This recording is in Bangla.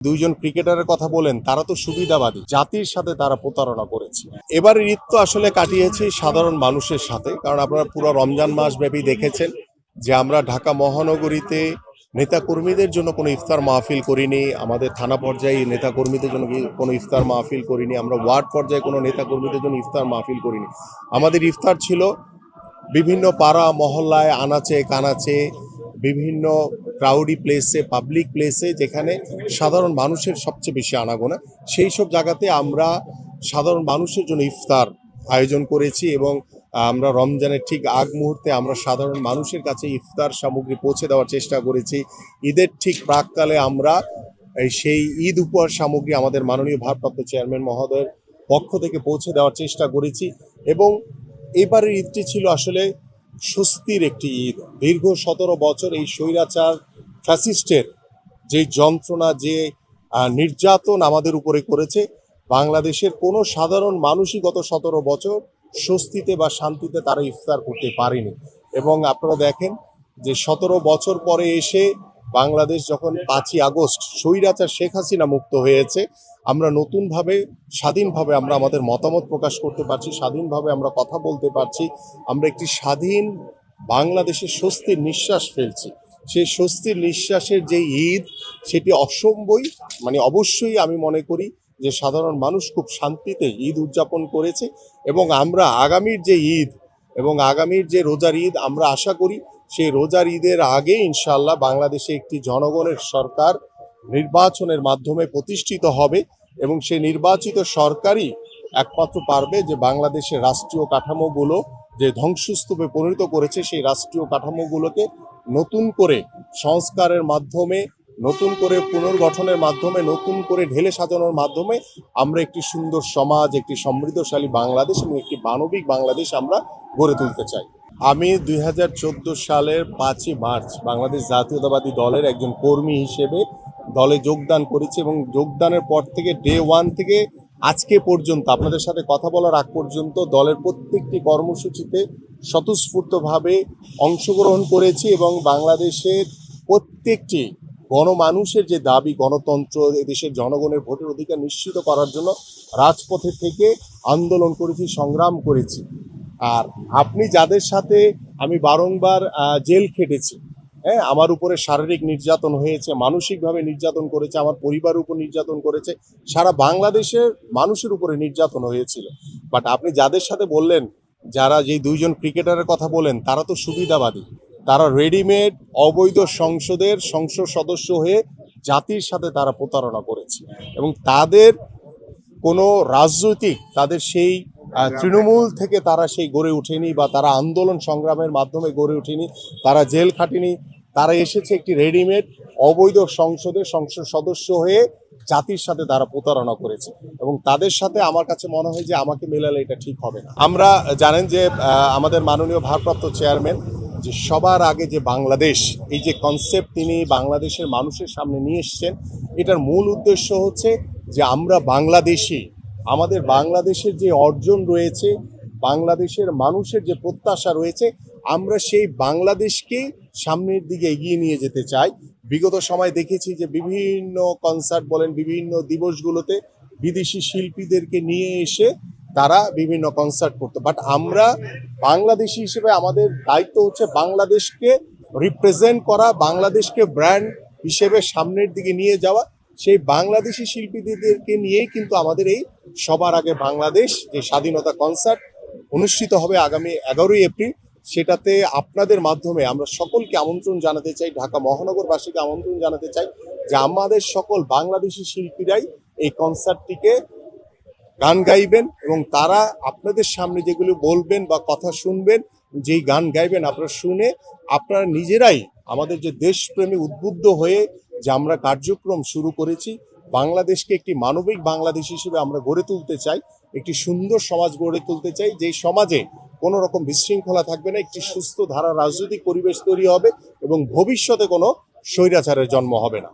দুইজন ক্রিকেটারের কথা বলেন, তারা তো সুবিধাবাদী, জাতির সাথে তারা প্রতারণা করেছে। এবারের ঈদ তো আসলে কাটিয়েছি সাধারণ মানুষের সাথে, কারণ আপনারা পুরো রমজান মাস ব্যাপী দেখেছেন যে আমরা ঢাকা মহানগরীতে নেতাকর্মীদের জন্য কোনো ইফতার মাহফিল করিনি, আমাদের থানা পর্যায়ে নেতাকর্মীদের জন্য কোনো ইফতার মাহফিল করিনি, আমরা ওয়ার্ড পর্যায়ে কোনো নেতাকর্মীদের জন্য ইফতার মাহফিল করিনি। আমাদের ইফতার ছিল বিভিন্ন পাড়া মহল্লায়, আনাচে কানাচে, বিভিন্ন ক্রাউডি প্লেসে, পাবলিক প্লেসে, যেখানে সাধারণ মানুষের সবচেয়ে বেশি আনাগোনা, সেই সব জায়গাতে আমরা সাধারণ মানুষের জন্য ইফতার আয়োজন করেছি। এবং আমরা রমজানের ঠিক আগ মুহূর্তে আমরা সাধারণ মানুষের কাছে ইফতার সামগ্রী পৌঁছে দেওয়ার চেষ্টা করেছি। ঈদের ঠিক প্রাককালে আমরা সেই ঈদ উপহার সামগ্রী আমাদের মাননীয় ভারপ্রাপ্ত চেয়ারম্যান মহোদয়ের পক্ষ থেকে পৌঁছে দেওয়ার চেষ্টা করেছি। এবং এবারের ঈদটি ছিল আসলে স্বস্তির একটি ঈদ। দীর্ঘ 17 বছর এই স্বৈরাচার ফ্যাসিস্টের যে যন্ত্রণা, যে নির্যাতন আমাদের উপরে করেছে, বাংলাদেশের কোনো সাধারণ মানুষই গত 17 বছর স্বস্তিতে বা শান্তিতে তারা ইফতার করতে পারেনি। এবং আপনারা দেখেন যে 17 বছর পরে এসে বাংলাদেশ যখন 5ই আগস্ট স্বৈরাচার শেখ হাসিনা মুক্ত হয়েছে, আমরা নতুনভাবে স্বাধীনভাবে আমরা আমাদের মতামত প্রকাশ করতে পারছি, স্বাধীনভাবে আমরা কথা বলতে পারছি, আমরা একটি স্বাধীন বাংলাদেশের স্বস্তির নিঃশ্বাস ফেলছি। সেই স্বস্তির নিঃশ্বাসের যে ঈদ, সেটি অবশ্যই আমি মনে করি যে সাধারণ মানুষ খুব শান্তিতে ঈদ উদযাপন করেছে। এবং আমরা আগামীর যে ঈদ এবং আগামীর যে রোজার ঈদ, আমরা আশা করি সেই রোজার ঈদের আগে ইনশাআল্লাহ বাংলাদেশে একটি জনগণের সরকার নির্বাচনের মাধ্যমে প্রতিষ্ঠিত হবে। এবং সেই নির্বাচিত সরকারই একমাত্র পারবে যে বাংলাদেশের রাষ্ট্রীয় কাঠামোগুলো যে ধ্বংসস্তূপে পরিণত করেছে, সেই রাষ্ট্রীয় কাঠামোগুলোকে নতুন করে সংস্কারের মাধ্যমে, নতুন করে পুনর্গঠনের মাধ্যমে, নতুন করে ঢেলে সাজানোর মাধ্যমে আমরা একটি সুন্দর সমাজ, একটি সমৃদ্ধশালী বাংলাদেশ এবং একটি মানবিক বাংলাদেশ আমরা গড়ে তুলতে চাই। আমি 2014 সালের 5ই মার্চ বাংলাদেশ জাতীয়তাবাদী দলের একজন কর্মী হিসেবে দলে যোগদান করেছি। এবং যোগদানের পর থেকে ডে 1 থেকে আজকে পর্যন্ত, আপনাদের সাথে কথা বলার আগ পর্যন্ত, দলের প্রত্যেকটি কর্মসূচিতে স্বতঃস্ফূর্তভাবে অংশগ্রহণ করেছি। এবং বাংলাদেশের প্রত্যেকটি গণমানুষের যে দাবি, গণতন্ত্র, এদেশের জনগণের ভোটের অধিকার নিশ্চিত করার জন্য রাজপথে থেকে আন্দোলন করেছি, সংগ্রাম করেছি। আর আপনি যাদের সাথে আমি বারংবার জেল খেটেছি, হ্যাঁ, আমার উপরে শারীরিক নির্যাতন হয়েছে, মানসিকভাবে নির্যাতন করেছে, আমার পরিবারের উপর নির্যাতন করেছে, সারা বাংলাদেশের মানুষের উপরে নির্যাতন হয়েছিল। বাট আপনি যাদের সাথে বললেন, যারা যেই দুইজন ক্রিকেটারের কথা বলেন, তারা তো সুবিধাবাদী, তারা রেডিমেড অবৈধ সংসদের সংসদ সদস্য হয়ে জাতির সাথে তারা প্রতারণা করেছে। এবং তাদের কোনো রাজনৈতিক, তাদের সেই তৃণমূল থেকে তারা সেই গড়ে ওঠেনি, বা তারা আন্দোলন সংগ্রামের মাধ্যমে গড়ে ওঠেনি, তারা জেল খাটেনি, তারা এসেছে একটি রেডিমেড অবৈধ সংসদের সংসদ সদস্য হয়ে জাতির সাথে তারা প্রতারণা করেছে। এবং তাদের সাথে আমার কাছে মনে হয় যে আমাকে মেলালে এটা ঠিক হবে না। আমরা জানেন যে আমাদের মাননীয় ভারপ্রাপ্ত চেয়ারম্যান যে সবার আগে যে বাংলাদেশ, এই যে কনসেপ্ট তিনি বাংলাদেশের মানুষের সামনে নিয়ে এসছেন, এটার মূল উদ্দেশ্য হচ্ছে যে আমরা বাংলাদেশি, আমাদের বাংলাদেশের যে অর্জন রয়েছে, বাংলাদেশের মানুষের যে প্রত্যাশা রয়েছে, আমরা সেই বাংলাদেশকে সামনের দিকে এগিয়ে নিয়ে যেতে চাই। বিগত সময় দেখেছি যে বিভিন্ন কনসার্ট বলেন, বিভিন্ন দিবসগুলোতে বিদেশি শিল্পীদেরকে নিয়ে এসে তারা বিভিন্ন কনসার্ট করতো। বাট আমরা বাংলাদেশি হিসেবে আমাদের দায়িত্ব হচ্ছে বাংলাদেশকে রিপ্রেজেন্ট করা, বাংলাদেশকে ব্র্যান্ড হিসেবে সামনের দিকে নিয়ে যাওয়া। সেই বাংলাদেশি শিল্পীদেরকে নিয়েই কিন্তু আমাদের এই সবার আগে বাংলাদেশ যে স্বাধীনতা কনসার্ট অনুষ্ঠিত হবে আগামী 11ই এপ্রিল। সেটাতে আপনাদের মাধ্যমে আমরা সকলকে আমন্ত্রণ জানাতে চাই, ঢাকা মহানগরবাসীকে আমন্ত্রণ জানাতে চাই যে আমাদের সকল বাংলাদেশি শিল্পীরাই এই কনসার্টটিকে গান গাইবেন। এবং তারা আপনাদের সামনে যেগুলো বলবেন বা কথা শুনবেন, যেই গান গাইবেন, আপনারা শুনে আপনারা নিজেরাই আমাদের যে দেশপ্রেমে উদ্বুদ্ধ হয়ে যে আমরা কার্যক্রম শুরু করেছি, বাংলাদেশকে একটি মানবিক বাংলাদেশ হিসেবে আমরা গড়ে তুলতে চাই, একটি সুন্দর সমাজ গড়ে তুলতে চাই, যেই সমাজে কোনো রকম বিশৃঙ্খলা থাকবে না, একটি সুস্থ ধারা রাজনৈতিক পরিবেশ তৈরি হবে এবং ভবিষ্যতে কোনো স্বৈরাচারের জন্ম হবে না।